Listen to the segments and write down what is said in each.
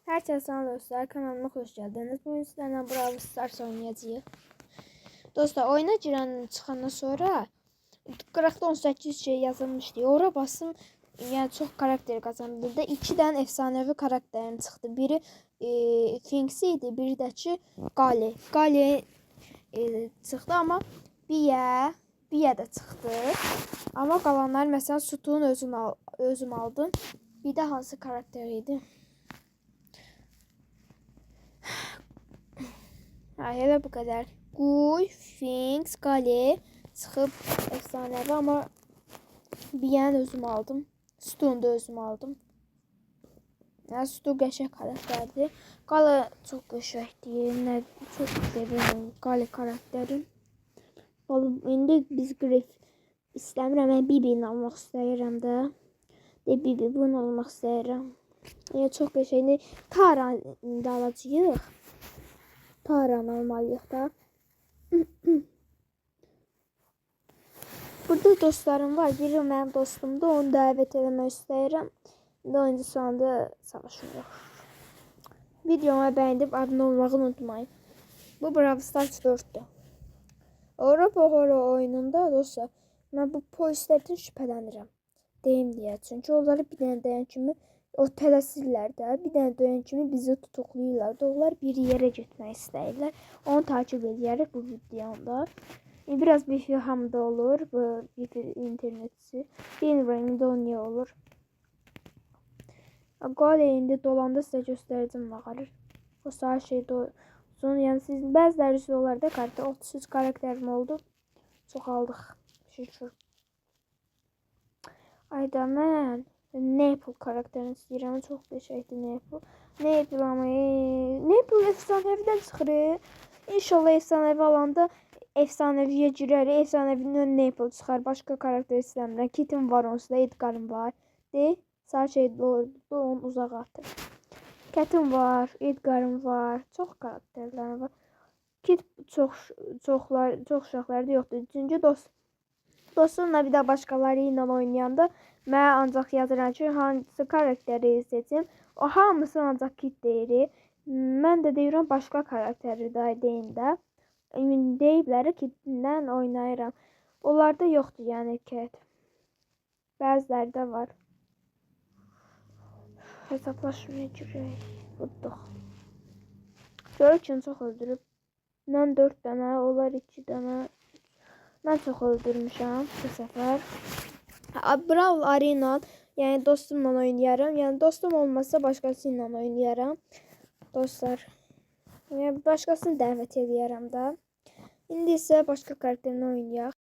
Herkese selam dostlar, kanalıma hoş geldiniz. Bugün sizlerle Brawl Stars oynayacağız. Dostlar, oyuna çıkandan sonra 40'da 18 şey yazılmıştı. Ora basım, yani çok karakter kazandı. 2 tane efsanevi karakterim çıktı. Biri Finks idi, biri de ki Gale. Gale çıktı ama Biye de çıktı. Ama kalanlar mesela Stu'nun özüm aldım. Bir de hansı karakter idi? Hele bu kadar. Guy, Finks, Gale çıxıb efsanevi ama Biyen özüm aldım. Stu'nu da özüm aldım. Yəni Stu qəşəng karakterdir. Gale çox qəşəngdir. Çox sevirəm Gale karakterini. İndi biz Griff istəmirəm. Mən Bibi'ni almaq istəyirəm də. Bibi bunu almaq istəyirəm. Yəni çox qəşəngdir. Tara'nı da alacağıq. Tara'nı almalıyıq da. Burada dostlarım var. Biri mənim dostumdur. Onu dəvət eləmək istəyirəm. İndi oyuncu şu anda savaşmıyor. Videoma bəyənib abunə olmağı unutmayın. Bu Brawl Stars 4'dür. Avropa Horo oyununda dostlar mən bu polislərdən şübhələnirəm. Deyim deyə. Çünki onları bir dənə dəyən kimi o tələsirlər də. Bir dənə dəyən kimi bizi tutuqlayırlar da. Onlar bir yerə getmək istəyirlər. Onu takip edərik bu videomda. Biraz bir hamda olur bu internetçi. Bilmirəm də niyə olur. Gale indi dolanda sizə göstərəcəm nə qalır. O saat şeydə olsun. Yəni siz bəziləri videolarda kartda 33 karakterim oldu. Çox aldıq. Şükür. Ayda mən Naples karakterini istəyirəm. Çox qəşəngdir Naples. Naples ama Naples efsanəvidən çıxır. İnşallah efsanəvi alanda efsaneviyə girərik. Efsanevinin Naples çıxar. Başqa karakter istəmirəm. Kitim var onsuz da, Edgar'ım var. De, sağ şey doğru, onu uzaq atır. Ketim var, Edgar'ım var. Çox karakterlərim var. Kit çox uşaqlarda yoxdur. Çünki dostumla bir də başqaları ilə oynayanda mən ancaq yazıram ki, hansı karakteri seçim. O hamısı ancaq kit deyir. Mən də deyirəm başqa karakteri də deyin də. Deyiblər kitindən oynayıram. Onlarda yoxdur yəni kit. Bəzilərdə var. Hesablaşmaya girək. Vurduq. Görək kim çox öldürüb. Mən 4 dənə, onlar 2 dənə. Mən çox öldürmüşəm bu səfər. Brawl Arena, yəni dostumla oynayaram. Yəni dostum olmasa başqası ilə oynayaram. Dostlar. Yəni başqasını dəvət edərəm də. İndi isə başqa karakterini oynayaq.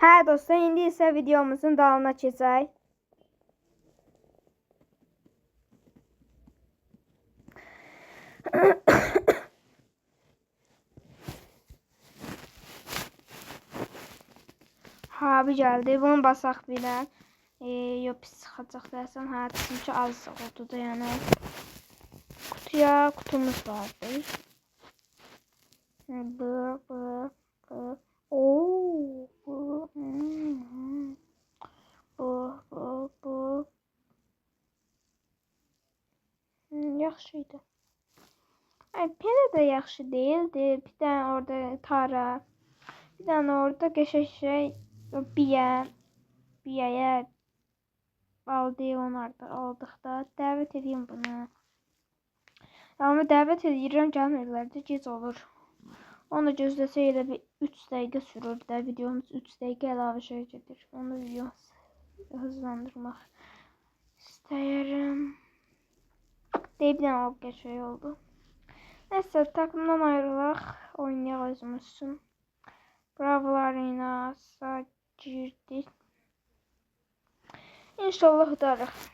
Hə dostlar, indi isə videomuzun dalına keçək. Abi gəldi. Bunu basaq birə. Yox, pis çıxacaq deyəsən. Hə, çünki az oldu da, yəni. Kutuya kutumuz vardı. Bu. Oo, bu. Yaxşıydı. Ay, Pele də yaxşı değildi. Bir dənə orada Tara. Bir dənə orada qəşəng şey. Biyəyə aldı, onları aldıq da. Dəvət edeyim bunu. Amma dəvət edirəm, gəlmirlər də, gec olur. Onu da gözləsə elə bir 3 dəqiqə sürür də. Videomuz 3 dəqiqə əlavə şey gedir. Onu videomuz hızlandırmaq istəyirəm. Deyib bir dənə olub qəşəng oldu. Nəysə, takımdan ayrılaq. Oynayaq özümüz üçün. Bravolarına girdik. İnşallah udarıq.